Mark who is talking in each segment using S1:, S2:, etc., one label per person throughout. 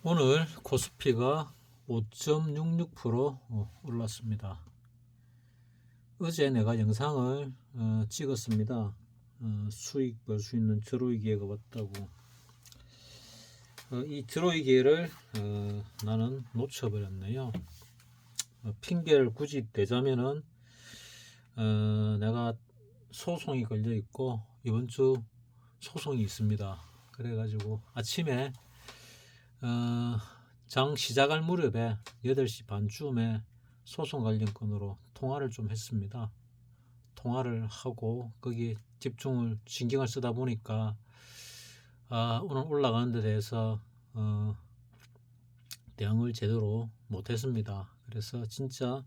S1: 오늘 코스피가 5.66% 올랐습니다. 어제 내가 영상을 찍었습니다. 수익 벌 수 있는 드로이 기회가 왔다고. 이 드로이 기회를 나는 놓쳐버렸네요. 핑계를 굳이 대자면은 내가 소송이 걸려 있고 이번 주 소송이 있습니다. 그래가지고 아침에 장 시작할 무렵에 8시 반쯤에 소송 관련 건으로 통화를 좀 했습니다. 통화를 하고 거기에 집중을 신경을 쓰다 보니까 오늘 올라가는 데 대해서 대응을 제대로 못했습니다. 그래서 진짜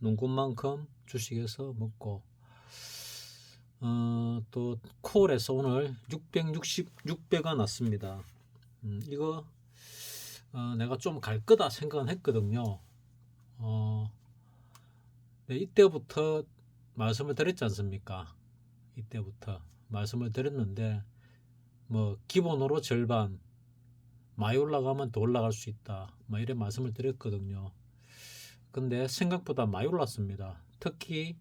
S1: 농군만큼 주식에서 먹고 또 콜에서 오늘 600원 났습니다. 이거 내가 좀 갈 거다 생각은 했거든요. 네, 이때부터 말씀을 드렸지 않습니까? 이때부터 말씀을 드렸는데 뭐 기본으로 절반 많이 올라가면 더 올라갈 수 있다 뭐 이런 말씀을 드렸거든요. 근데 생각보다 많이 올랐습니다. 특히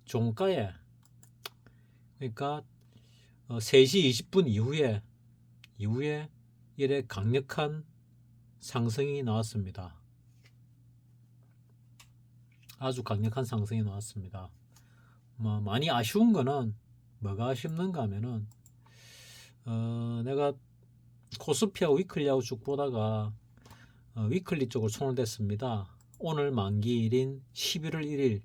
S1: 종가에 그러니까 3시 20분 이후에 이래 강력한 상승이 나왔습니다. 아주 강력한 상승이 나왔습니다. 뭐 많이 아쉬운 거는 뭐가 아쉽는가 하면은 내가 코스피하고 위클리하고 쭉 보다가 위클리 쪽으로 손을 댔습니다. 오늘 만기일인 11월 1일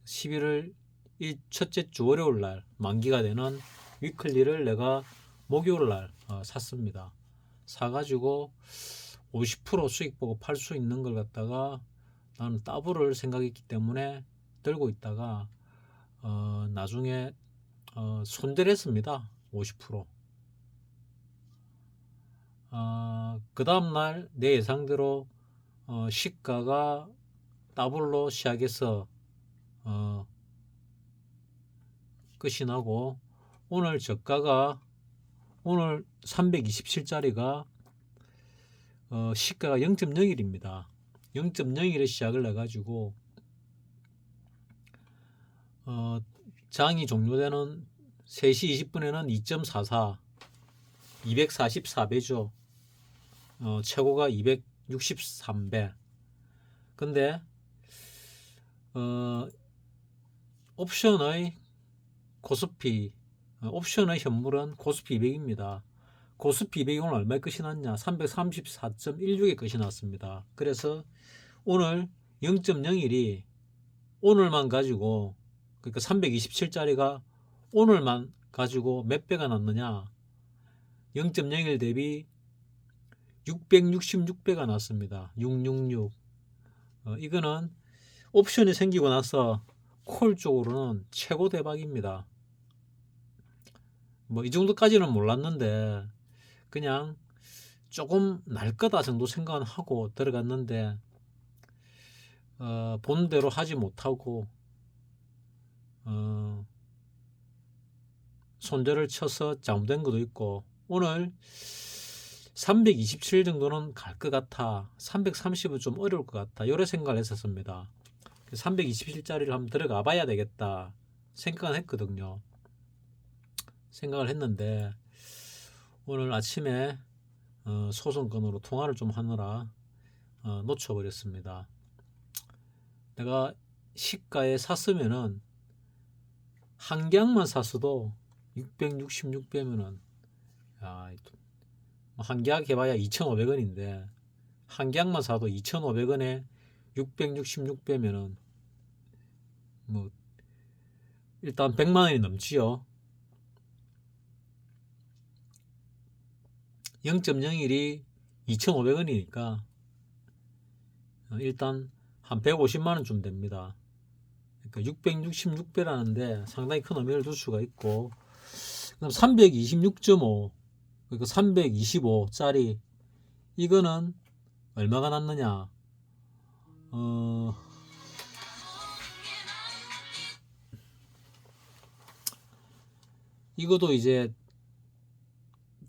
S1: 11월 1 첫째 주 월요일 날 만기가 되는 위클리를 내가 목요일 날 샀습니다. 사가지고 50% 수익 보고 팔 수 있는 걸 갖다가 나는 따블을 생각했기 때문에 들고 있다가 나중에 손절했습니다. 50%. 그 다음날 내 예상대로 시가가 더블로 시작해서 끝이 나고 오늘 저가가 오늘 327짜리가 시가가 0.01입니다. 0.01에 시작을 해가지고 장이 종료되는 3시 20분에는 2.44 244배죠. 최고가 263배. 근데 옵션의 코스피 옵션의 현물은 코스피 200입니다. 코스피 200이 오늘 얼마에 끝이 났냐? 334.16에 끝이 났습니다. 그래서 오늘 0.01이 오늘만 가지고 그러니까 327짜리가 오늘만 가지고 몇 배가 났느냐? 0.01 대비 666배가 났습니다. 666. 이거는 옵션이 생기고 나서 콜 쪽으로는 최고 대박입니다. 뭐 이 정도까지는 몰랐는데 그냥 조금 날 거다 정도 생각은 하고 들어갔는데 본대로 하지 못하고 손절을 쳐서 잘못된 것도 있고 오늘 327 정도는 갈 것 같아. 330은 좀 어려울 것 같아. 이런 생각을 했었습니다. 327짜리를 한번 들어가 봐야 되겠다 생각은 했거든요. 생각을 했는데 오늘 아침에 소송건으로 통화를 좀 하느라 놓쳐버렸습니다. 내가 시가에 샀으면은 한 개만 샀어도 666배면은 한 계약 해봐야 2,500원인데 한 계약만 사도 2,500원에 666배면은 뭐 일단 100만 원이 넘지요. 0.01이 2,500원이니까 일단 한 150만 원쯤 됩니다. 그러니까 666배라는데 상당히 큰 의미를 둘 수가 있고 그럼 326.5 그러니까 325짜리 이거는 얼마가 났느냐? 이것도 이제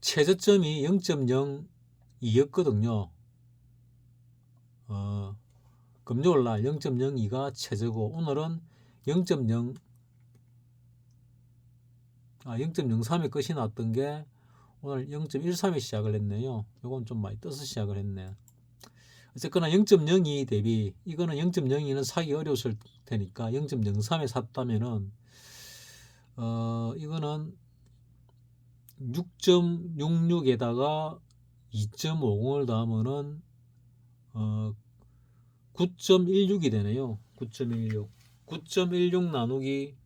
S1: 최저점이 0.02 0.02였거든요. 금요일 날 0.02가 최저고, 오늘은 0.03이 끝이 났던 게 오늘 0.13에 시작을 했네요. 요건 좀 많이 떠서 시작을 했네. 어쨌거나 0.02 대비, 이거는 0.02는 사기 어려웠을 테니까 0.03에 샀다면은 이거는 6.66에다가 2.50을 더하면은 9.16이 되네요. 9.16. 9.16 나누기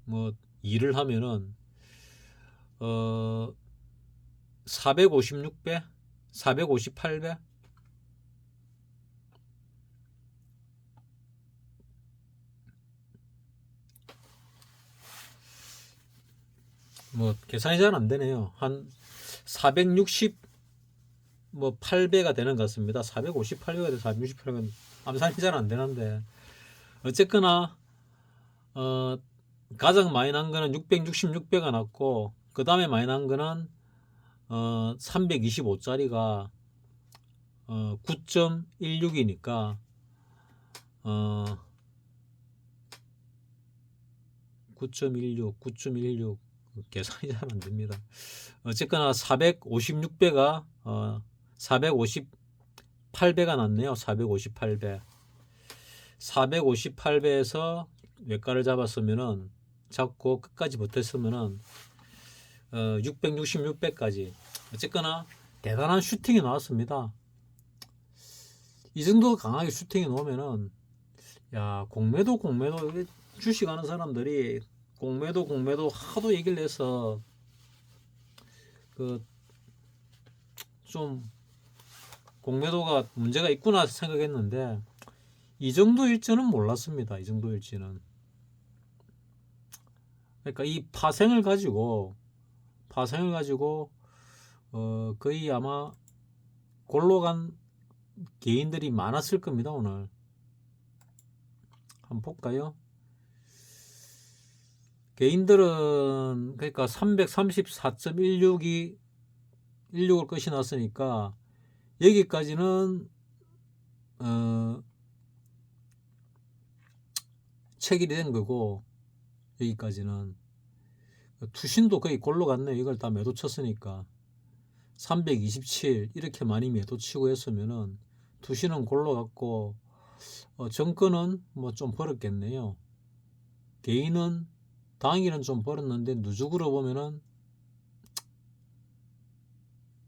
S1: 뭐 2를 하면은 456배, 458배, 뭐 계산이 잘 안 되네요. 한 460 뭐 8배가 되는 것 같습니다. 458배가 돼서 468배가 암산이 잘 안 되는데, 어쨌거나 가장 많이 난 거는 666배가 났고, 그 다음에 많이 난 거는 325짜리가 9.16이니까 9.16 계산이 잘 안 됩니다. 어쨌거나 456배가 458배가 났네요. 458배. 458배에서 외가를 잡고 끝까지 버텼으면은 666배까지, 어쨌거나 대단한 슈팅이 나왔습니다. 이 정도 강하게 슈팅이 나오면은, 야, 공매도 주식하는 사람들이 공매도 하도 얘기를 해서 좀 공매도가 문제가 있구나 생각했는데, 이 정도일 줄은 몰랐습니다. 이 정도일 줄은. 그러니까 이 파생을 가지고 거의 아마 골로 간 개인들이 많았을 겁니다. 오늘 한번 볼까요? 개인들은 그러니까 334.16을 끝이 났으니까 여기까지는 체결이 된 거고, 여기까지는 투신도 거의 골로 갔네요. 이걸 다 매도 쳤으니까 327 이렇게 많이 매도 치고 했으면은 투신은 골로 갔고, 정권은 뭐 좀 벌었겠네요. 개인은 당일은 좀 벌었는데 누적으로 보면은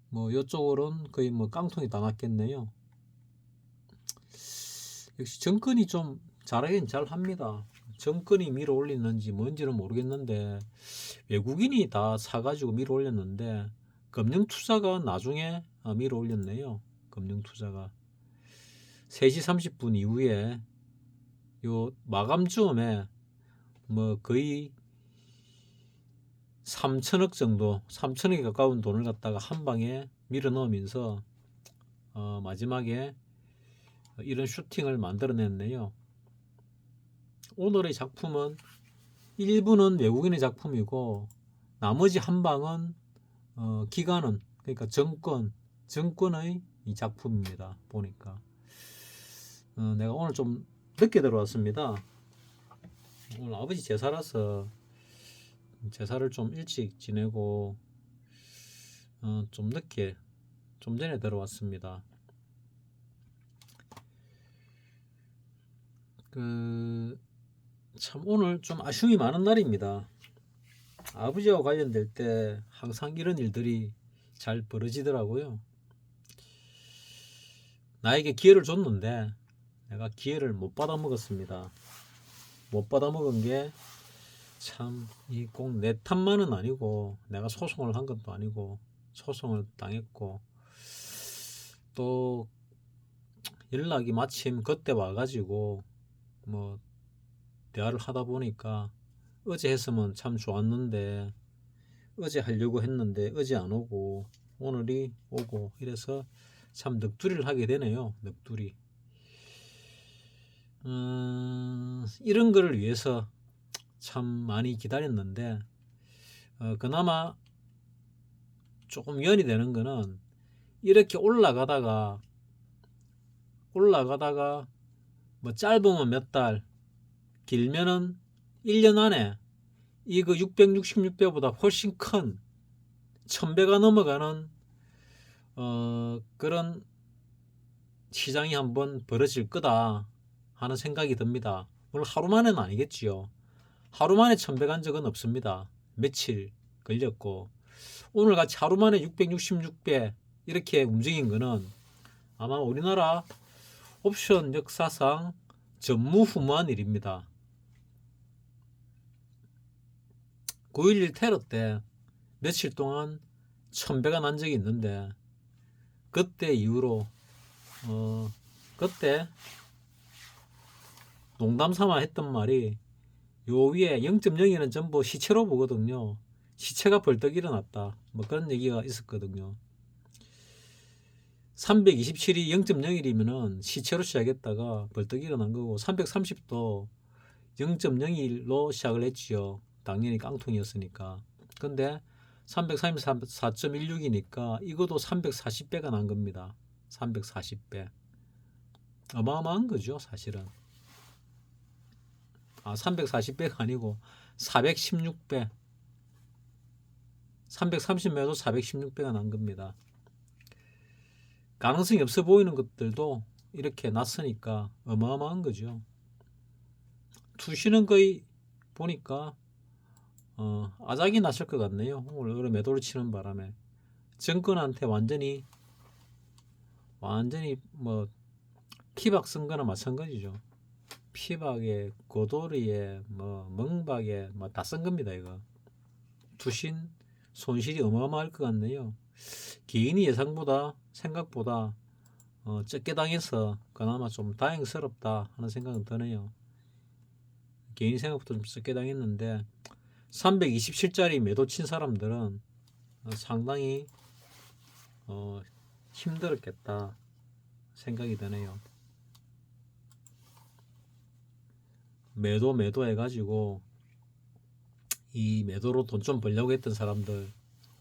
S1: 뭐 이쪽으로는 거의 뭐 깡통이 다 났겠네요. 역시 정권이 좀 잘하긴 잘합니다. 정권이 밀어 올리는지 뭔지는 모르겠는데 외국인이 다 사가지고 밀어 올렸는데, 금융투자가 나중에 밀어 올렸네요. 금융투자가 3시 30분 이후에 요 마감쯤에 뭐 거의 3천억 정도, 3천억에 가까운 돈을 갖다가 한 방에 밀어 넣으면서 마지막에 이런 슈팅을 만들어냈네요. 오늘의 작품은 일부는 외국인의 작품이고, 나머지 한 방은 기관은, 그러니까 정권의 이 작품입니다. 보니까 내가 오늘 좀 늦게 들어왔습니다. 오늘 아버지 제사라서 제사를 좀 일찍 지내고 좀 늦게, 좀 전에 들어왔습니다. 참 오늘 좀 아쉬움이 많은 날입니다. 아버지와 관련될 때 항상 이런 일들이 잘 벌어지더라고요. 나에게 기회를 줬는데 내가 기회를 못 받아 먹었습니다. 못 받아 먹은 게 참 이 꼭 내 탓만은 아니고, 내가 소송을 한 것도 아니고 소송을 당했고, 또 연락이 마침 그때 와가지고 뭐 대화를 하다 보니까 어제 했으면 참 좋았는데 어제 하려고 했는데 어제 안 오고 오늘이 오고 이래서 참 넋두리를 하게 되네요. 넋두리. 이런 거를 위해서 참 많이 기다렸는데, 그나마 조금 연이 되는 거는 이렇게 올라가다가 뭐 짧으면 몇 달, 길면은 1년 안에 이거 666배보다 훨씬 큰 1000배가 넘어가는 그런 시장이 한번 벌어질 거다 하는 생각이 듭니다. 물론 하루 만에는 아니겠지요. 하루 만에 1000배 간 적은 없습니다. 며칠 걸렸고 오늘 같이 하루 만에 666배 이렇게 움직인 거는 아마 우리나라 옵션 역사상 전무후무한 일입니다. 9.11 테러 때 며칠 동안 1000배가 난 적이 있는데 그때 이후로 그때 농담 삼아 했던 말이 요 위에 0.02는 전부 시체로 보거든요. 시체가 벌떡 일어났다. 뭐 그런 얘기가 있었거든요. 327이 0.01이면은 시체로 시작했다가 벌떡 일어난 거고 330도 0.01로 시작을 했지요. 당연히 깡통이었으니까. 근데 334.16이니까 이것도 340배가 난 겁니다. 340배. 어마어마한 거죠, 사실은. 340배가 아니고 416배. 330배도 416배가 난 겁니다. 가능성이 없어 보이는 것들도 이렇게 났으니까 어마어마한 거죠. 투시는 거의 보니까 아작이 났을 것 같네요. 오늘 매도를 치는 바람에 정권한테 완전히 뭐 피박 쓴 거나 마찬가지죠. 피박에 고도리에 뭐 멍박에 뭐 다 쓴 겁니다. 이거 투신 손실이 어마어마할 것 같네요. 개인이 생각보다 적게 당해서 그나마 좀 다행스럽다 하는 생각은 드네요. 개인이 생각보다 좀 적게 당했는데 327짜리 매도 친 사람들은 상당히 힘들었겠다 생각이 드네요. 매도 해가지고 이 매도로 돈 좀 벌려고 했던 사람들,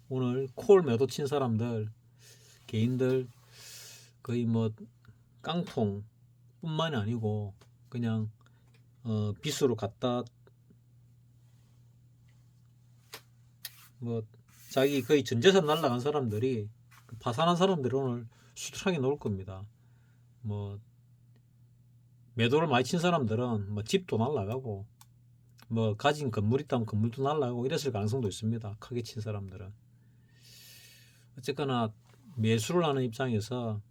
S1: 오늘 콜 매도 친 사람들, 개인들 거의 뭐 깡통 뿐만이 아니고 그냥 빚으로 갖다 뭐 자기 거의 전 재산 날라간 사람들이 파산한 사람들이 오늘 수두룩하게 나올 겁니다. 뭐 매도를 많이 친 사람들은 뭐 집도 날라가고 뭐 가진 건물 있다면 건물도 날라가고 이랬을 가능성도 있습니다. 크게 친 사람들은. 어쨌거나 매수를 하는 입장에서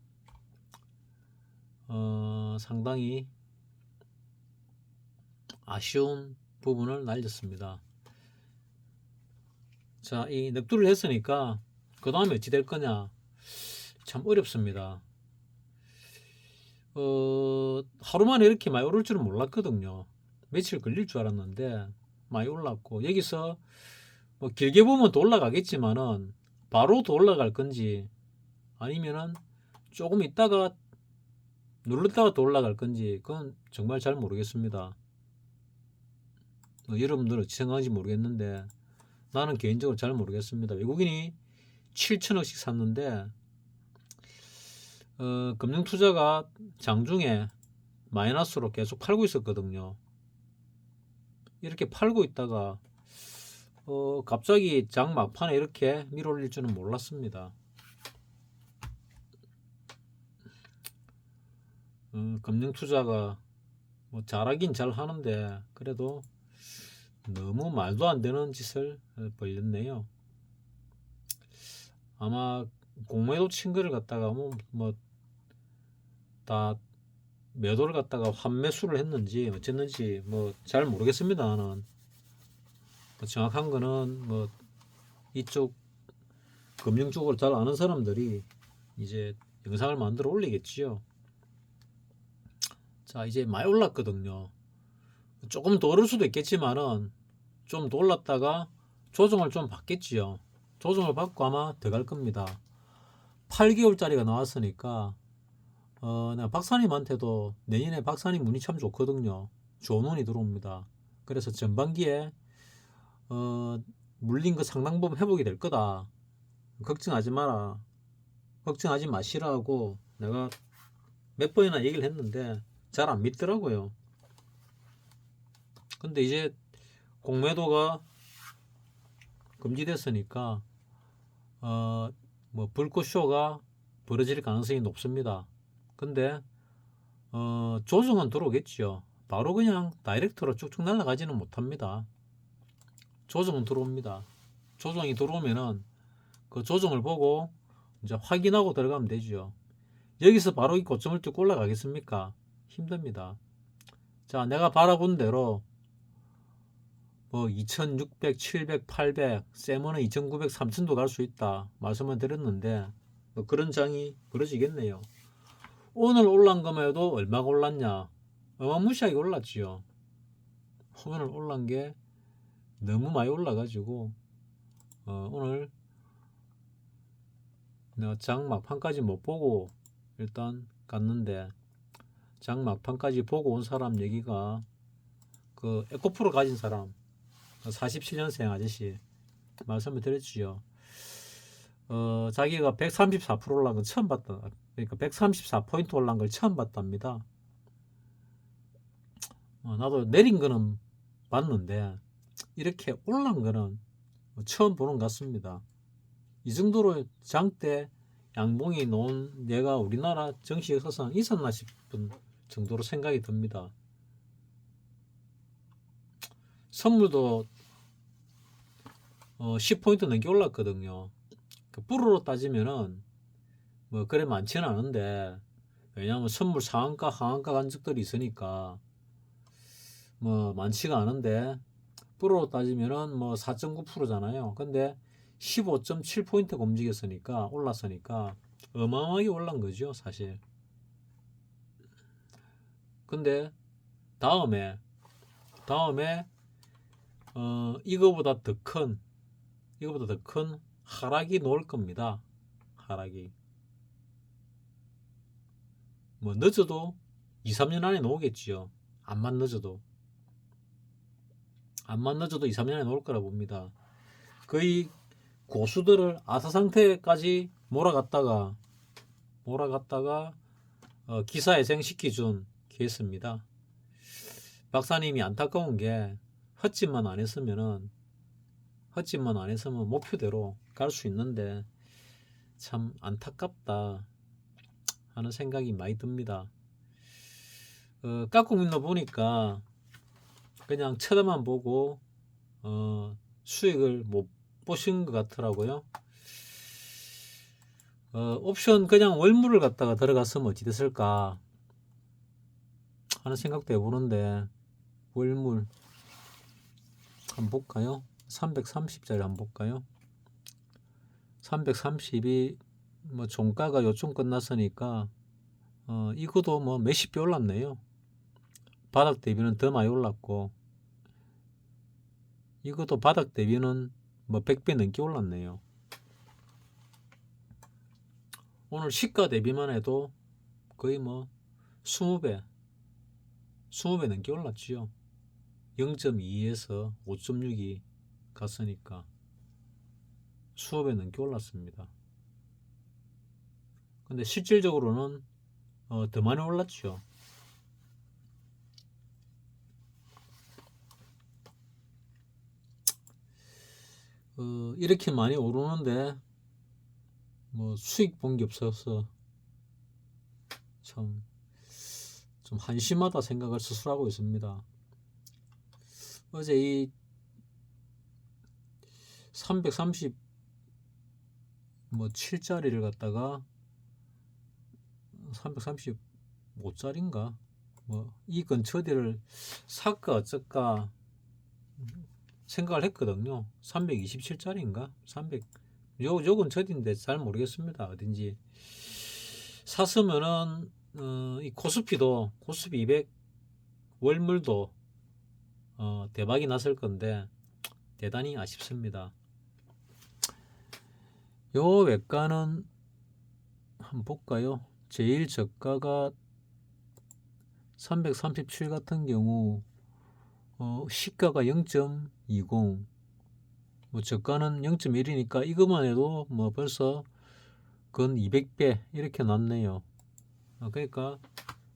S1: 상당히 아쉬운 부분을 날렸습니다. 자, 이 늑두를 했으니까 그 다음에 어찌 될 거냐 참 어렵습니다. 하루 만에 이렇게 많이 오를 줄은 몰랐거든요. 며칠 걸릴 줄 알았는데 많이 올랐고 여기서 뭐 길게 보면 더 올라가겠지만은 바로 더 올라갈 건지 아니면은 조금 있다가 눌렀다가 더 올라갈 건지 그건 정말 잘 모르겠습니다. 여러분들은 어찌 생각하는지 모르겠는데 나는 개인적으로 잘 모르겠습니다. 외국인이 7천억씩 샀는데 금융투자가 장중에 마이너스로 계속 팔고 있었거든요. 이렇게 팔고 있다가 갑자기 장 막판에 이렇게 밀어올릴 줄은 몰랐습니다. 금융투자가 뭐 잘하긴 잘 하는데 그래도 너무 말도 안 되는 짓을 벌렸네요. 아마 공매도 친 거를 갖다가 뭐 다 매도를 갖다가 환매수를 했는지 어쨌는지 뭐 잘 모르겠습니다. 나는 정확한 거는 뭐 이쪽 금융 쪽을 잘 아는 사람들이 이제 영상을 만들어 올리겠지요. 자, 이제 많이 올랐거든요. 조금 더 오를 수도 있겠지만은 좀 더 올랐다가 조정을 좀 받겠지요. 조정을 받고 아마 더 갈 겁니다. 8개월짜리가 나왔으니까 내가 박사님한테도 내년에 박사님 운이 참 좋거든요. 좋은 운이 들어옵니다. 그래서 전반기에 물린 거 상당 부분 회복이 될 거다. 걱정하지 마라. 걱정하지 마시라고 내가 몇 번이나 얘기를 했는데 잘 안 믿더라고요. 근데 이제 공매도가 금지됐으니까 뭐 불꽃쇼가 벌어질 가능성이 높습니다. 근데 조정은 들어오겠죠. 바로 그냥 다이렉트로 쭉쭉 날아가지는 못합니다. 조정은 들어옵니다. 조정이 들어오면은 그 조정을 보고 이제 확인하고 들어가면 되죠. 여기서 바로 이 고점을 뚫고 올라가겠습니까? 힘듭니다. 자, 내가 바라본 대로 뭐 2600, 700, 800, 세면은 2900, 3000도 갈 수 있다 말씀을 드렸는데 뭐 그런 장이 벌어지겠네요. 오늘 올란 것만 해도 얼마가 올랐냐? 어마무시하게 올랐지요. 오늘 올란 게 너무 많이 올라가지고 오늘 내가 장 막판까지 못 보고 일단 갔는데 장 막판까지 보고 온 사람 얘기가 그 에코프로 가진 사람 47년생 아저씨 말씀을 드렸지요. 자기가 134% 올라간 건 처음 봤다. 그러니까 134포인트 올라간 걸 처음 봤답니다. 나도 내린 거는 봤는데 이렇게 올라간 거는 처음 보는 것 같습니다. 이 정도로 장대 양봉이 놓은 얘가 우리나라 정치 역사상 있었나 싶은 정도로 생각이 듭니다. 선물도 10포인트 넘게 올랐거든요. 그 불으로 따지면은 뭐 그래 많지는 않은데 왜냐하면 선물 상한가 하한가 간 적들이 있으니까 뭐 많지가 않은데 불으로 따지면은 뭐 4.9%잖아요. 근데 15.7포인트가 움직였으니까 올랐으니까 어마어마하게 올란 거죠 사실. 근데 다음에 이거보다 더 큰 하락이 나올 겁니다. 하락이 뭐 늦어도 2, 3년 안에 나오겠지요. 암만 늦어도 2, 3년 안에 나올 거라 봅니다. 거의 고수들을 아사 상태까지 몰아갔다가 기사회생 시켜준 케이스입니다. 박사님이 안타까운 게 헛짓만 안 했으면 목표대로 갈 수 있는데 참 안타깝다 하는 생각이 많이 듭니다. 깍꿍민도 보니까 그냥 쳐다만 보고 수익을 못 보신 것 같더라고요. 옵션 그냥 월물을 갖다가 들어갔으면 어찌 됐을까 하는 생각도 해보는데 월물 한번 볼까요? 330짜리 한번 볼까요? 330이 뭐 종가가 요즘 끝났으니까 이거도 뭐 몇십 배 올랐네요. 바닥 대비는 더 많이 올랐고 이것도 바닥 대비는 뭐 100배 넘게 올랐네요. 오늘 시가 대비만 해도 거의 뭐 20배 넘게 올랐지요. 0.2에서 5.6이 갔으니까 20배 넘게 올랐습니다. 근데 실질적으로는 더 많이 올랐죠. 이렇게 많이 오르는데 뭐 수익 본 게 없어서 참 좀 한심하다 생각을 스스로 하고 있습니다. 어제 이 337짜리를 갖다가 335짜리인가 뭐 이 근처들을 살까 어쩔까 생각을 했거든요. 327짜리인가 300 요 근처인데 잘 모르겠습니다. 어딘지 샀으면은 이 코스피 200 월물도 대박이 났을 건데 대단히 아쉽습니다. 요 외가는 한번 볼까요? 제일 저가가 337 같은 경우 시가가 0.20 뭐 저가는 0.1이니까 이것만 해도 뭐 벌써 그건 200배 이렇게 났네요. 그러니까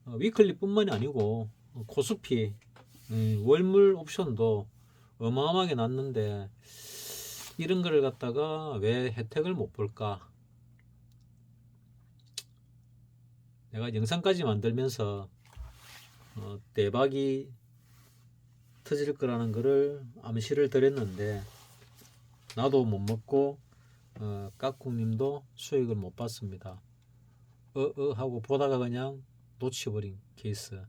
S1: 위클리뿐만이 아니고 코스피 월물 옵션도 어마어마하게 났는데 이런 거를 갖다가 왜 혜택을 못 볼까? 내가 영상까지 만들면서 대박이 터질 거라는 거를 암시를 드렸는데 나도 못 먹고 까꿍님도 수익을 못 봤습니다. 하고 보다가 그냥 놓쳐버린 케이스.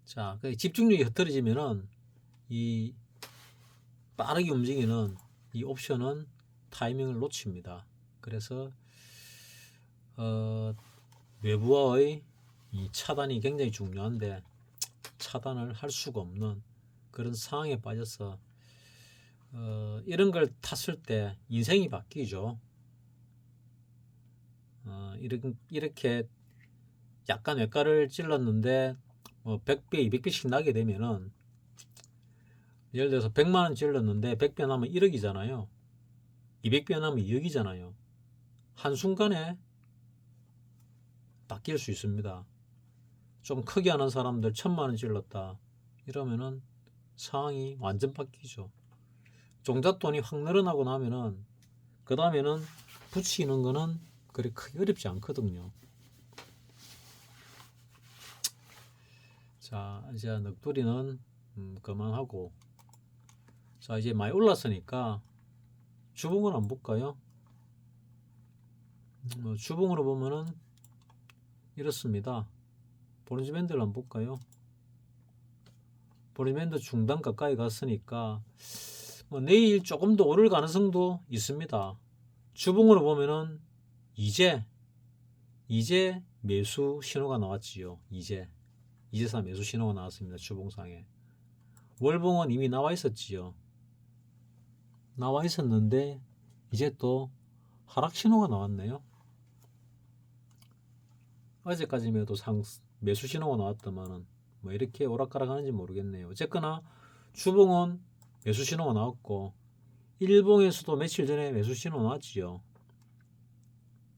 S1: 자, 집중력이 흐트러지면은 이 빠르게 움직이는 이 옵션은 타이밍을 놓칩니다. 그래서 외부와의 이 차단이 굉장히 중요한데 차단을 할 수가 없는 그런 상황에 빠져서 이런 걸 탔을 때 인생이 바뀌죠. 이렇게 약간 외과를 찔렀는데 100배, 200배씩 나게 되면은 예를 들어서 100만원 찔렀는데 100배 나면 1억이잖아요. 200배 나면 2억이잖아요. 한순간에 바뀔 수 있습니다. 좀 크게 하는 사람들 1000만원 찔렀다. 이러면은 상황이 완전 바뀌죠. 종잣돈이 확 늘어나고 나면은 그 다음에는 붙이는 거는 그리 크게 어렵지 않거든요. 자, 이제 넋두리는 그만하고 자, 이제 많이 올랐으니까 주봉을 한번 볼까요? 주봉으로 보면은 이렇습니다. 보리지 밴드를 한번 볼까요? 보리지 밴드 중단 가까이 갔으니까 내일 조금 더 오를 가능성도 있습니다. 주봉으로 보면은 이제 매수 신호가 나왔지요. 이제사 매수 신호가 나왔습니다. 주봉상에. 월봉은 이미 나와 있었지요. 나와 있었는데 이제 또 하락 신호가 나왔네요. 어제까지만 해도 매수 신호가 나왔더만은 뭐 이렇게 오락가락 하는지 모르겠네요. 어쨌거나 주봉은 매수 신호가 나왔고 일봉에서도 며칠 전에 매수 신호 나왔지요.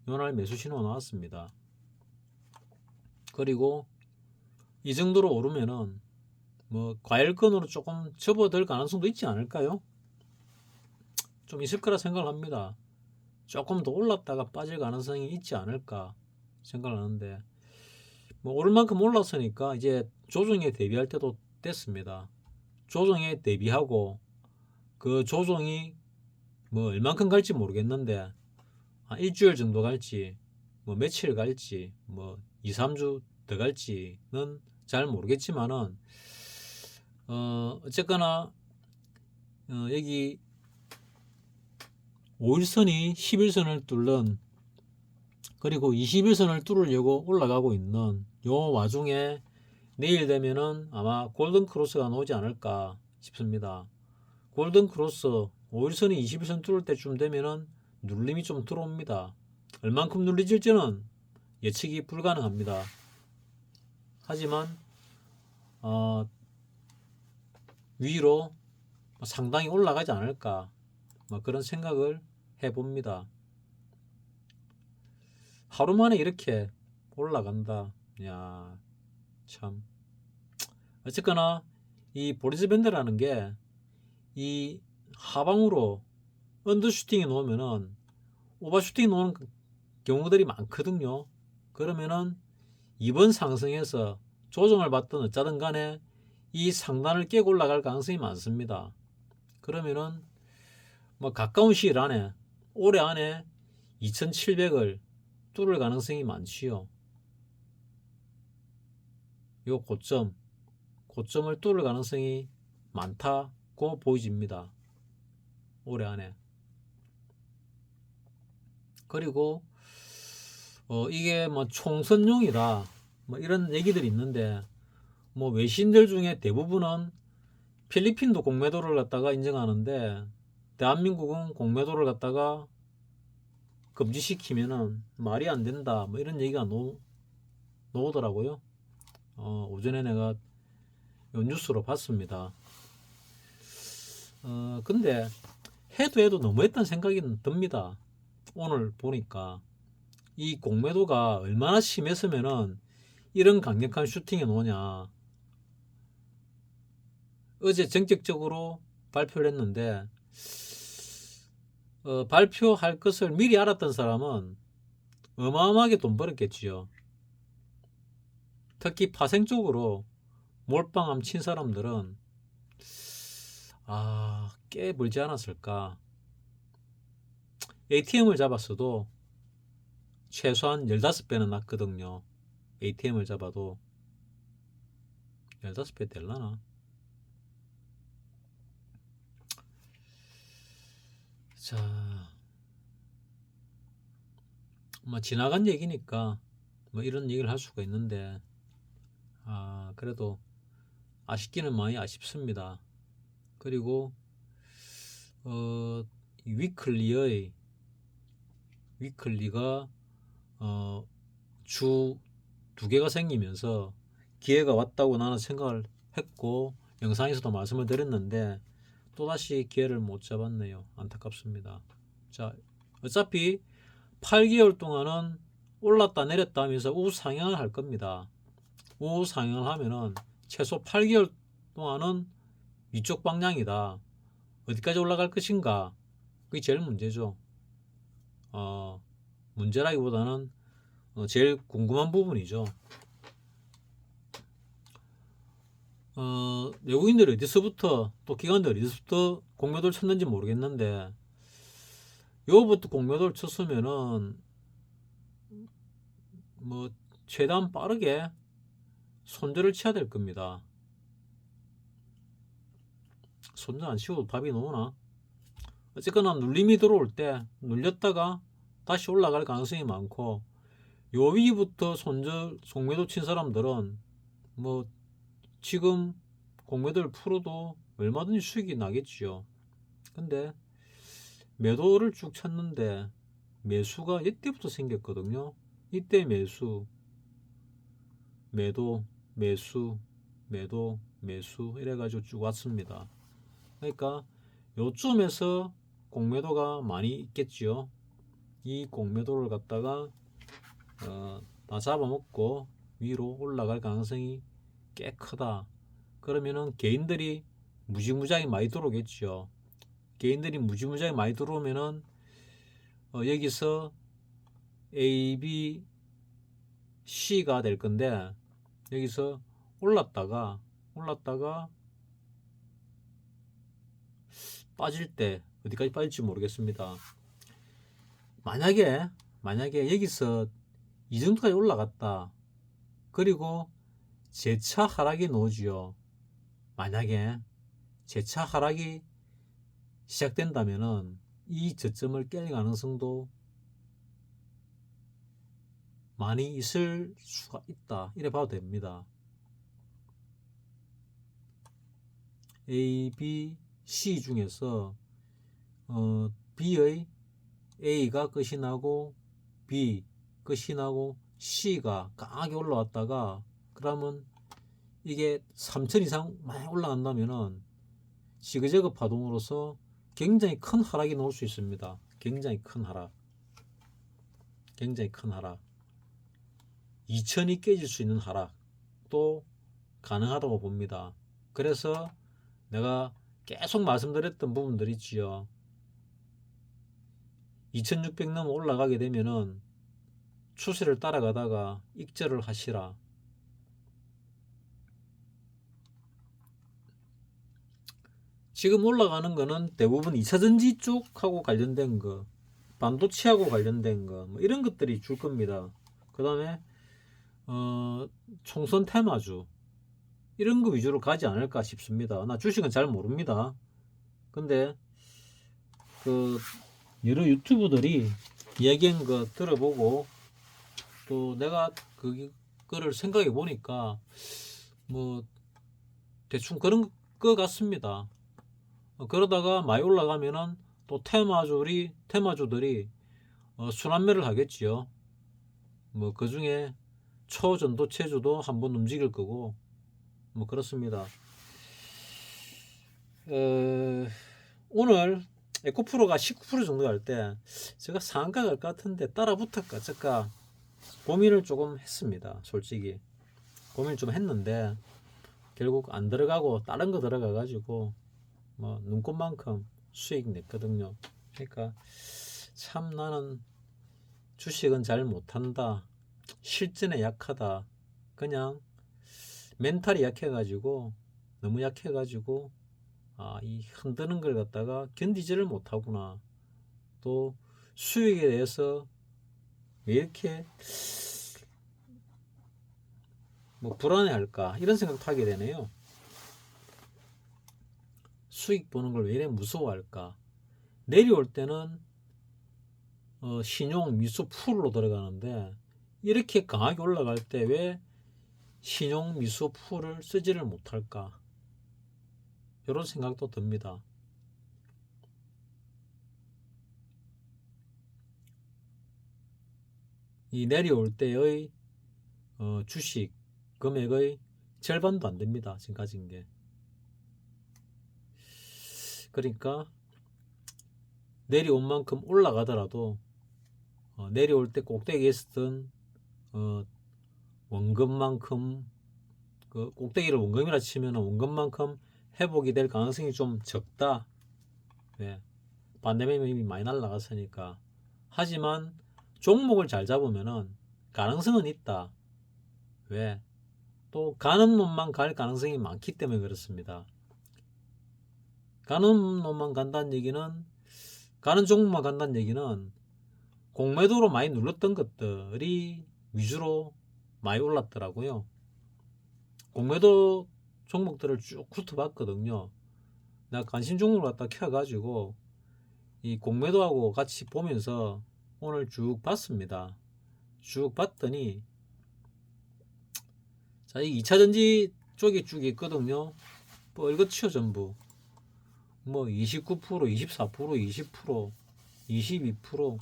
S1: 요날 매수 신호가 나왔습니다. 그리고 이 정도로 오르면은 뭐 과열권으로 조금 접어들 가능성도 있지 않을까요? 좀 있을 거라 생각을 합니다. 조금 더 올랐다가 빠질 가능성이 있지 않을까 생각을 하는데 뭐 오를 만큼 올랐으니까 이제 조정에 대비할 때도 됐습니다. 조정에 대비하고 그 조정이 뭐 얼만큼 갈지 모르겠는데 한 일주일 정도 갈지 뭐 며칠 갈지 뭐 2, 3주 더 갈지는 잘 모르겠지만은 어쨌거나 여기 5일선이 11선을 뚫는 그리고 21선을 뚫으려고 올라가고 있는 요 와중에 내일 되면은 아마 골든 크로스가 나오지 않을까 싶습니다. 골든 크로스 5일선이 21선 뚫을 때쯤 되면은 눌림이 좀 들어옵니다. 얼만큼 눌리질지는 예측이 불가능합니다. 하지만 위로 상당히 올라가지 않을까 뭐 그런 생각을 해봅니다. 하루 만에 이렇게 올라간다. 야, 참. 어쨌거나 이 보리스 밴드라는 게 이 하방으로 언더슈팅이 놓으면은 오버슈팅이 놓는 경우들이 많거든요. 그러면은 이번 상승에서 조정을 받든 어쩌든 간에 이 상단을 깨고 올라갈 가능성이 많습니다. 그러면은 뭐 가까운 시일 안에 올해 안에 2700을 뚫을 가능성이 많지요. 요 고점을 뚫을 가능성이 많다고 보여집니다. 올해 안에. 그리고 이게 뭐 총선용이다 뭐 이런 얘기들이 있는데 뭐 외신들 중에 대부분은 필리핀도 공매도를 갖다가 인정하는데 대한민국은 공매도를 갖다가 금지시키면은 말이 안 된다 뭐 이런 얘기가 나오더라고요. 오전에 내가 요 뉴스로 봤습니다. 근데 해도 너무했다는 생각이 듭니다. 오늘 보니까 이 공매도가 얼마나 심했으면은 이런 강력한 슈팅이 나오냐. 어제 정책적으로 발표를 했는데 발표할 것을 미리 알았던 사람은 어마어마하게 돈 벌었겠지요. 특히 파생적으로 몰빵함 친 사람들은 꽤 벌지 않았을까. ATM을 잡았어도 최소한 15배는 낫거든요. ATM을 잡아도 15배 될라나? 자, 뭐 지나간 얘기니까 뭐 이런 얘기를 할 수가 있는데 그래도 아쉽기는 많이 아쉽습니다. 그리고 위클리가 주 2개가 생기면서 기회가 왔다고 나는 생각을 했고 영상에서도 말씀을 드렸는데 또다시 기회를 못 잡았네요. 안타깝습니다. 자, 어차피 8개월 동안은 올랐다 내렸다 하면서 우상향을 할 겁니다. 우상향을 하면은 최소 8개월 동안은 위쪽 방향이다. 어디까지 올라갈 것인가? 그게 제일 문제죠. 문제라기보다는 제일 궁금한 부분이죠. 외국인들이 어디서부터 또 기관들이 어디서부터 공매도를 쳤는지 모르겠는데 요부터 공매도를 쳤으면은 뭐 최대한 빠르게 손절을 쳐야 될 겁니다. 손절 안 치고도 답이 나오나? 어쨌거나 눌림이 들어올 때 눌렸다가 다시 올라갈 가능성이 많고 요 위부터 손절 공매도 친 사람들은 뭐 지금 공매도를 풀어도 얼마든지 수익이 나겠지요. 근데 매도를 쭉 쳤는데 매수가 이때부터 생겼거든요. 이때 매수 매도 매수 매도 매수 이래가지고 쭉 왔습니다. 그러니까 요쯤에서 공매도가 많이 있겠지요. 이 공매도를 갖다가 다 잡아먹고 위로 올라갈 가능성이 꽤 크다. 그러면은 개인들이 무지무지하게 많이 들어오겠죠. 개인들이 무지무지하게 많이 들어오면은 여기서 A, B, C가 될 건데 여기서 올랐다가 빠질 때 어디까지 빠질지 모르겠습니다. 만약에 여기서 이 정도까지 올라갔다. 그리고 재차 하락이 나오지요. 만약에 재차 하락이 시작된다면은 이 저점을 깰 가능성도 많이 있을 수가 있다. 이래 봐도 됩니다. A, B, C 중에서 B의 A가 끝이 나고 B 끝이 나고 C가 강하게 올라왔다가 그러면 이게 3000 이상 많이 올라간다면은 지그재그 파동으로서 굉장히 큰 하락이 나올 수 있습니다. 굉장히 큰 하락. 2000이 깨질 수 있는 하락도 가능하다고 봅니다. 그래서 내가 계속 말씀드렸던 부분들 있지요. 2600 넘어 올라가게 되면은 추세를 따라가다가 익절을 하시라. 지금 올라가는 거는 대부분 2차전지 쪽하고 관련된 거, 반도체하고 관련된 거, 뭐 이런 것들이 줄 겁니다. 그 다음에 총선 테마주 이런 거 위주로 가지 않을까 싶습니다. 나 주식은 잘 모릅니다. 근데 그 여러 유튜브들이 이야기한 거 들어보고 또 내가 그거를 생각해 보니까 뭐 대충 그런 것 같습니다. 그러다가 많이 올라가면은 또 테마주들이 순환매를 하겠지요. 뭐 그 중에 초전도체주도 한번 움직일 거고 뭐 그렇습니다. 오늘 에코프로가 19% 정도 갈 때 제가 상한가 갈 것 같은데 따라 붙을까 어쩔까 고민을 조금 했습니다. 솔직히 고민을 좀 했는데 결국 안 들어가고 다른 거 들어가 가지고 뭐 눈꽃만큼 수익 냈거든요. 그러니까 참 나는 주식은 잘 못한다, 실전에 약하다, 그냥 멘탈이 약해가지고 너무 약해가지고 이 흔드는 걸 갖다가 견디지를 못하구나, 또 수익에 대해서 왜 이렇게 뭐 불안해할까 이런 생각도 하게 되네요. 수익 보는 걸 왜 이래 무서워할까. 내려올 때는 신용 미수 풀로 들어가는데 이렇게 강하게 올라갈 때 왜 신용 미수 풀을 쓰지를 못할까, 이런 생각도 듭니다. 이 내려올 때의 주식 금액의 절반도 안 됩니다. 지금 가진 게. 그러니까 내려온 만큼 올라가더라도 내려올 때 꼭대기에 있었던 원금만큼, 그 꼭대기를 원금이라 치면 원금만큼 회복이 될 가능성이 좀 적다. 네. 반대면 이미 많이 날라갔으니까. 하지만 종목을 잘 잡으면은 가능성은 있다. 왜? 또 가는 놈만 갈 가능성이 많기 때문에 그렇습니다. 가는 놈만 간다는 얘기는, 가는 종목만 간다는 얘기는 공매도로 많이 눌렀던 것들이 위주로 많이 올랐더라고요. 공매도 종목들을 쭉 훑어봤거든요. 내가 관심 종목을 갖다 켜가지고 이 공매도하고 같이 보면서 오늘 쭉 봤습니다. 쭉 봤더니 자, 이 2차전지 쪽이 쭉 있거든요. 뻘겋죠 전부. 뭐 29%, 24%, 20%, 22%,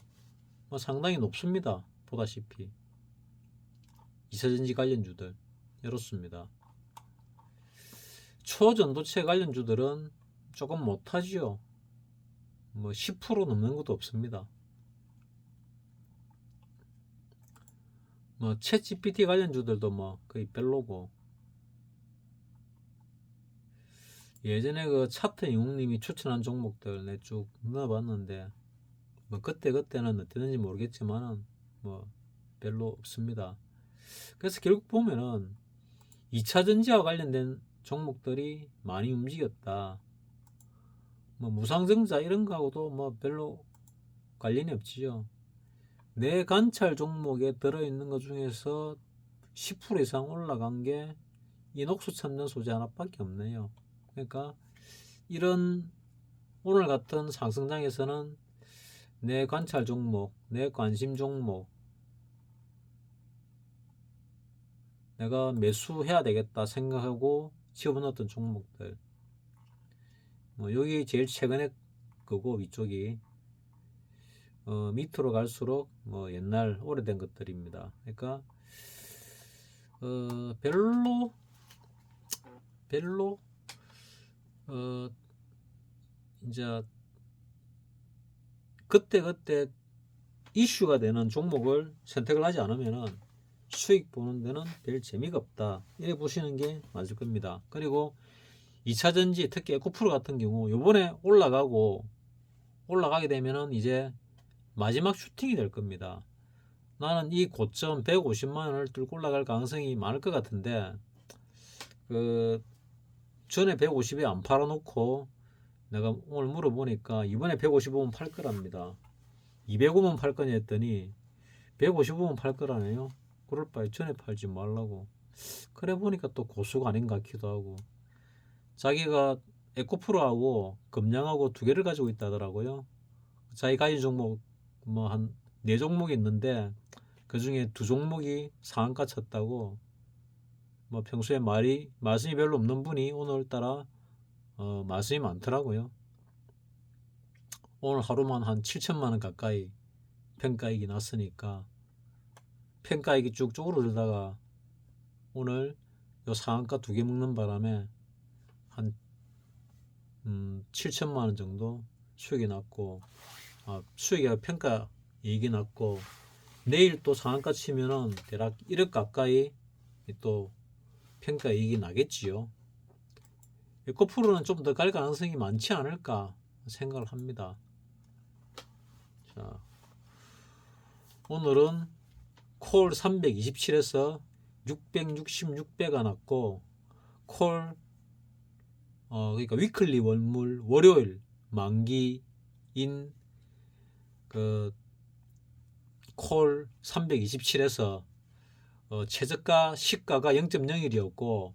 S1: 뭐 상당히 높습니다. 보다시피 2차전지 관련주들 이렇습니다. 초전도체 관련주들은 조금 못하지요. 뭐 10% 넘는 것도 없습니다. 뭐 챗GPT 관련주들도 뭐 거의 별로고, 예전에 그 차트 영웅님이 추천한 종목들 내 쭉 넣어봤는데 뭐 그때는 어땠는지 모르겠지만은 뭐 별로 없습니다. 그래서 결국 보면은 2차 전지와 관련된 종목들이 많이 움직였다. 뭐 무상증자 이런 거하고도 뭐 별로 관련이 없지요. 내 관찰 종목에 들어있는 것 중에서 10% 이상 올라간 게 이녹수 첨단 소재 하나밖에 없네요. 그러니까 이런 오늘 같은 상승장에서는 내 관찰 종목, 내 관심 종목, 내가 매수해야 되겠다 생각하고 집어넣었던 종목들, 뭐 여기 제일 최근에 거고 위쪽이 밑으로 갈수록 뭐 옛날 오래된 것들입니다. 그러니까 별로 이제 그때 이슈가 되는 종목을 선택을 하지 않으면은 수익 보는 데는 별 재미가 없다, 이렇게 보시는 게 맞을 겁니다. 그리고 2차전지 특히 에코프로 같은 경우 요번에 올라가게 되면은 이제 마지막 슈팅이 될 겁니다. 나는 이 고점 150만원을 뚫고 올라갈 가능성이 많을 것 같은데 그 전에 150에 안 팔아놓고 내가 오늘 물어보니까 이번에 155면 팔 거랍니다. 205면 팔 거냐 했더니 155면 팔 거라네요. 그럴 바에 전에 팔지 말라고. 그래 보니까 또 고수가 아닌가 싶기도 하고. 자기가 에코프로하고 금량하고 두 개를 가지고 있다더라고요. 자기 가진 종목 뭐 한 4종목이 있는데 그 중에 2종목이 상한가 쳤다고. 뭐 평소에 말씀이 별로 없는 분이 오늘따라 말씀이 많더라고요. 오늘 하루만 한 7천만원 가까이 평가익이 났으니까 평가익이 쭉 쪼그러들다가 오늘 요 상한가 2개 먹는 바람에 한 7천만원 정도 수익이 났고, 수익이 평가 이익이 났고, 내일 또 상한가 치면은 대략 1억 가까이 또 평가 이익이 나겠지요. 에코프로는 좀 더 갈 가능성이 많지 않을까 생각을 합니다. 자, 오늘은 콜 327에서 666배가 났고, 콜 그러니까 위클리 원물 월요일 만기인 그 콜 327에서 최저가 시가가 0.01이었고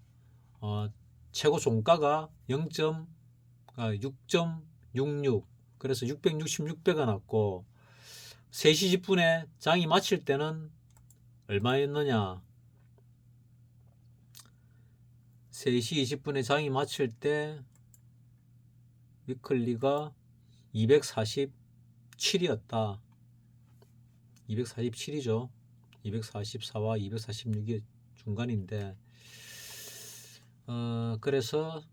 S1: 최고 종가가 6.66, 그래서 666배가 났고, 3시 10분에 장이 마칠 때는 얼마였느냐? 3시 20분에 장이 마칠 때 위클리가 247이었다. 247이죠. 244와 246이 중간인데, 그래서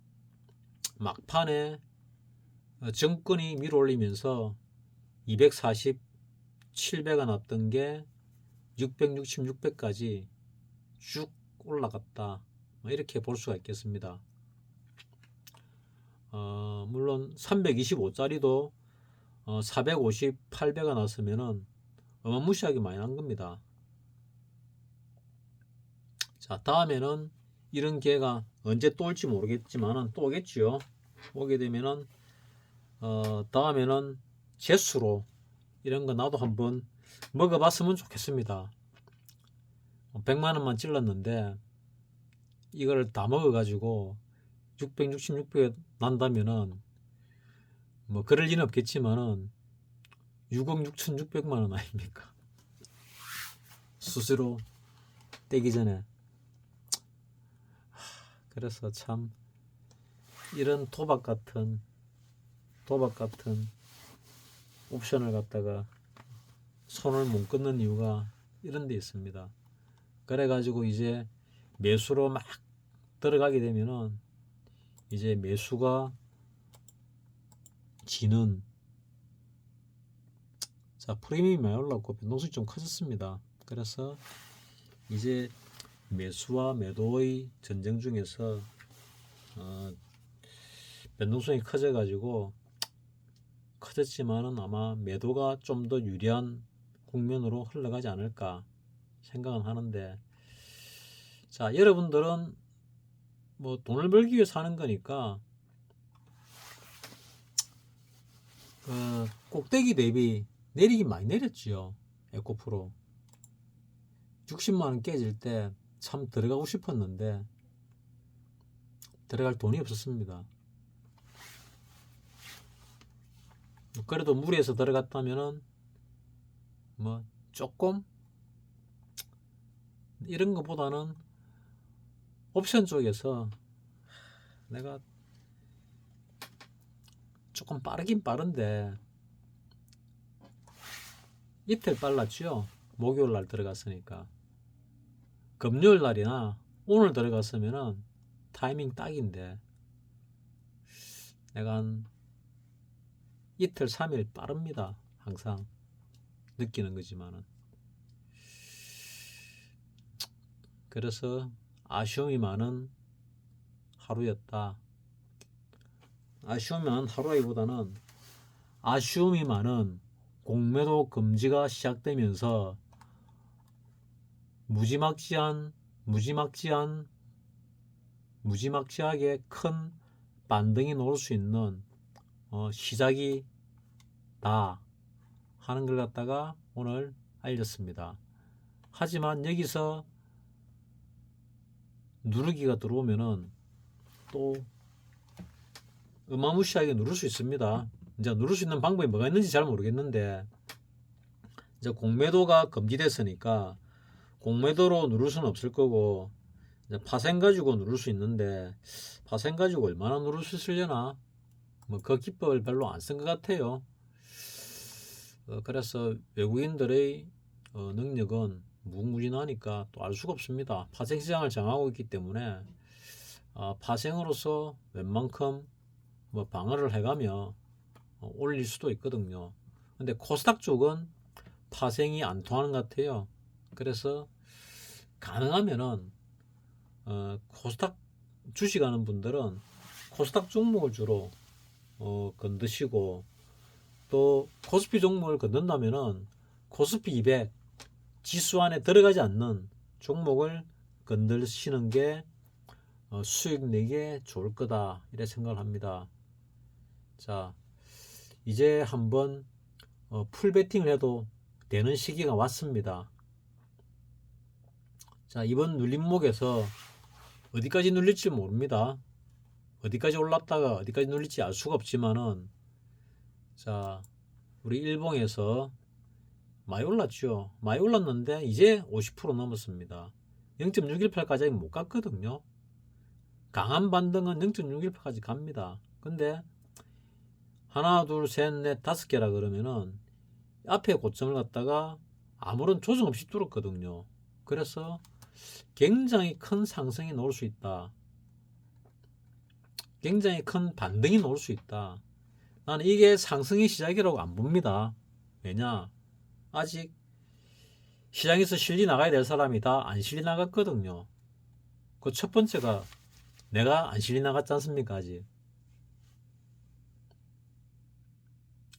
S1: 막판에 정권이 밀어올리면서 247배가 났던 게 666배까지 쭉 올라갔다. 이렇게 볼 수가 있겠습니다. 물론 325짜리도 458배가 났으면은 어마무시하게 많이 난 겁니다. 자, 다음에는 이런 기회가 언제 또 올지 모르겠지만은 또 오겠지요. 오게 되면은 다음에는 재수로 이런 거 나도 한번 먹어봤으면 좋겠습니다. 100만 원만 찔렀는데 이걸 다 먹어가지고 666배 난다면은 뭐 그럴 리는 없겠지만은 6억 6,600만 원 아닙니까? 수수료 떼기 전에. 그래서 참 이런 도박 같은 옵션을 갖다가 손을 못 끊는 이유가 이런 데 있습니다. 그래가지고 이제 매수로 막 들어가게 되면은 이제 매수가 지는, 자, 프리미엄이 많이 올랐고 변동성이 좀 커졌습니다. 그래서 이제 매수와 매도의 전쟁 중에서 변동성이 커져가지고 커졌지만은 아마 매도가 좀 더 유리한 국면으로 흘러가지 않을까 생각은 하는데, 자, 여러분들은 뭐 돈을 벌기 위해서 하는 거니까 꼭대기 대비 내리긴 많이 내렸지요. 에코프로 60만원 깨질 때 참 들어가고 싶었는데 들어갈 돈이 없었습니다. 그래도 무리해서 들어갔다면은 뭐 조금 이런 것보다는 옵션 쪽에서 내가 조금 빠르긴 빠른데 이틀 빨랐죠. 목요일 날 들어갔으니까. 금요일 날이나 오늘 들어갔으면은 타이밍 딱인데 내가 한 이틀 3일 빠릅니다. 항상 느끼는 거지만은. 그래서 아쉬움이 많은 하루였다. 아쉬움이 많은 하루라기보다는 아쉬움이 많은 공매도 금지가 시작되면서 무지막지하게 큰 반등이 나올 수 있는 시작이다 하는 걸 갖다가 오늘 알렸습니다. 하지만 여기서 누르기가 들어오면은 또 어마무시하게 누를 수 있습니다. 이제 누를 수 있는 방법이 뭐가 있는지 잘 모르겠는데, 이제 공매도가 금지됐으니까 공매도로 누를 수는 없을 거고, 이제 파생 가지고 누를 수 있는데 파생 가지고 얼마나 누를 수 있으려나, 뭐 그 기법을 별로 안 쓴 것 같아요. 그래서 외국인들의 능력은 무궁무진하니까 또 알 수가 없습니다. 파생 시장을 정하고 있기 때문에 파생으로서 웬만큼 뭐 방어를 해가며 올릴 수도 있거든요. 근데 코스닥 쪽은 파생이 안 통하는 것 같아요. 그래서 가능하면은 코스닥 주식하는 분들은 코스닥 종목을 주로 건드시고, 또 코스피 종목을 건든다면은 코스피 200 지수 안에 들어가지 않는 종목을 건드시는 게 수익 내기에 좋을 거다, 이래 생각을 합니다. 자, 이제 한번 풀베팅을 해도 되는 시기가 왔습니다. 자, 이번 눌림목에서 어디까지 눌릴지 모릅니다. 어디까지 올랐다가 어디까지 눌릴지 알 수가 없지만은, 자, 우리 일봉에서 많이 올랐죠. 많이 올랐는데 이제 50% 넘었습니다. 0.618까지 못 갔거든요. 강한 반등은 0.618까지 갑니다. 근데 하나, 둘, 셋, 넷, 다섯 개라 그러면은 앞에 고점을 갖다가 아무런 조정 없이 뚫었거든요. 그래서 굉장히 큰 상승이 나올 수 있다. 굉장히 큰 반등이 나올 수 있다. 나는 이게 상승의 시작이라고 안 봅니다. 왜냐? 아직 시장에서 실리 나가야 될 사람이 다 안 실리 나갔거든요. 그 첫 번째가 내가 안 실리 나갔지 않습니까, 아직.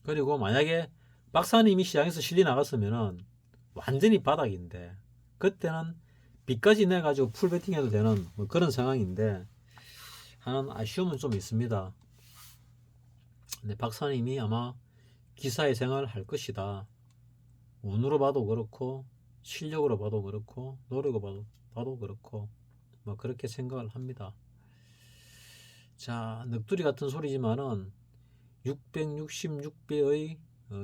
S1: 그리고 만약에 박사님이 시장에서 실리 나갔으면은 완전히 바닥인데, 그때는 빚까지 내가지고 풀베팅 해도 되는 뭐 그런 상황인데, 하는 아쉬움은 좀 있습니다. 근데 박사님이 아마 기사의 생활을 할 것이다. 운으로 봐도 그렇고, 실력으로 봐도 그렇고, 노력으로 봐도 그렇고, 뭐 그렇게 생각을 합니다. 자, 넋두리 같은 소리지만은 666배의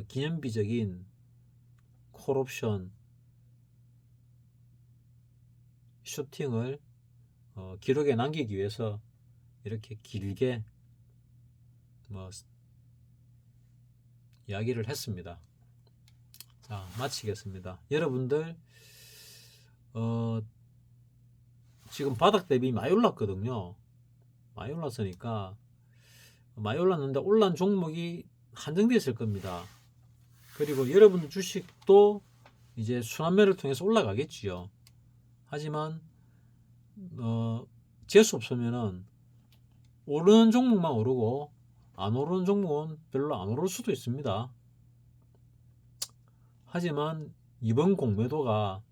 S1: 기념비적인 콜옵션 슈팅을 기록에 남기기 위해서 이렇게 길게 뭐 이야기를 했습니다. 자, 마치겠습니다. 여러분들 지금 바닥 대비 많이 올랐거든요. 많이 올랐으니까, 많이 올랐는데 올란 종목이 한정되어 있을 겁니다. 그리고 여러분들 주식도 이제 순환매를 통해서 올라가겠지요. 하지만 재수 없으면은 오르는 종목만 오르고 안 오르는 종목은 별로 안 오를 수도 있습니다. 하지만 이번 공매도가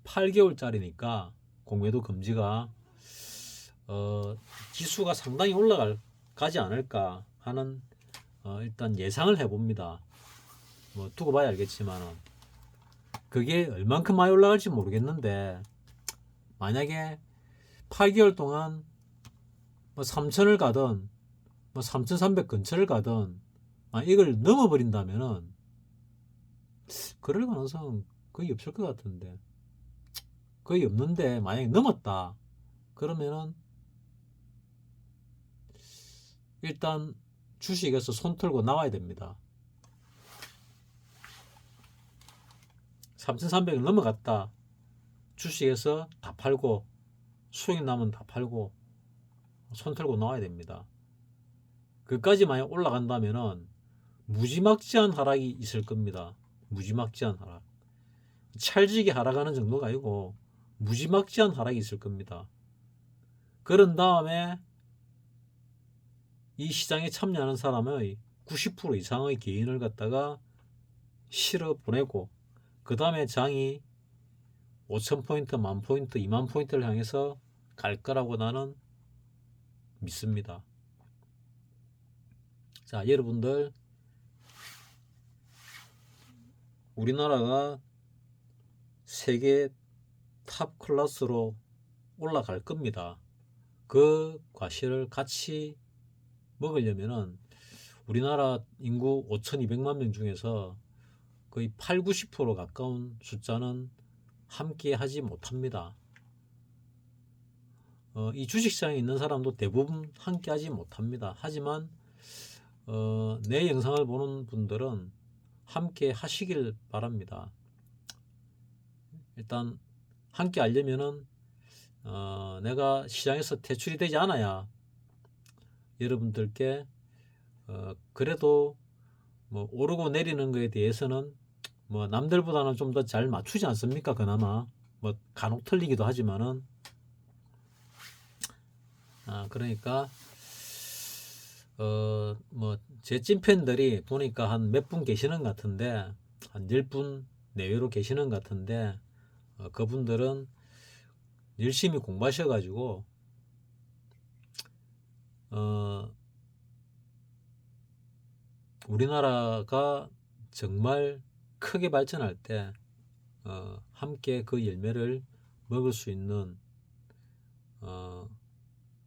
S1: 8개월짜리니까 공매도 금지가 지수가 상당히 올라가지 않을까 하는 일단 예상을 해봅니다. 뭐 두고 봐야 알겠지만은 그게 얼만큼 많이 올라갈지 모르겠는데, 만약에 8개월 동안 뭐 3천을 가든 뭐 3,300 근처를 가든 이걸 넘어버린다면은 그럴 가능성은 거의 없을 것 같은데, 거의 없는데 만약에 넘었다 그러면은 일단 주식에서 손 털고 나와야 됩니다. 3,300을 넘어갔다, 주식에서 다 팔고 수익 나면 다 팔고 손 털고 나와야 됩니다. 그까지 만약 올라간다면은 무지막지한 하락이 있을 겁니다. 무지막지한 하락. 찰지게 하락하는 정도가 아니고 무지막지한 하락이 있을 겁니다. 그런 다음에 이 시장에 참여하는 사람의 90% 이상의 개인을 갖다가 실어 보내고, 그 다음에 장이 5,000포인트, 10,000포인트, 20,000포인트를 향해서 갈 거라고 나는 믿습니다. 자, 여러분들, 우리나라가 세계 탑 클래스로 올라갈 겁니다. 그 과실을 같이 먹으려면은 우리나라 인구 5,200만 명 중에서 거의 8, 90% 가까운 숫자는 함께 하지 못합니다. 이 주식시장에 있는 사람도 대부분 함께 하지 못합니다. 하지만 내 영상을 보는 분들은 함께 하시길 바랍니다. 일단 함께 하려면은 내가 시장에서 퇴출이 되지 않아야 여러분들께 그래도 뭐 오르고 내리는 거에 대해서는 뭐 남들보다는 좀 더 잘 맞추지 않습니까? 그나마 뭐 간혹 틀리기도 하지만은 그러니까 뭐 제 찐팬들이 보니까 한 몇 분 계시는 것 같은데 한 10분 내외로 계시는 것 같은데 그분들은 열심히 공부하셔 가지고 우리나라가 정말 크게 발전할 때 함께 그 열매를 먹을 수 있는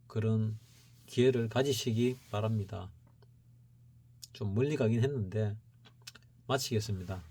S1: 그런 기회를 가지시기 바랍니다. 좀 멀리 가긴 했는데 마치겠습니다.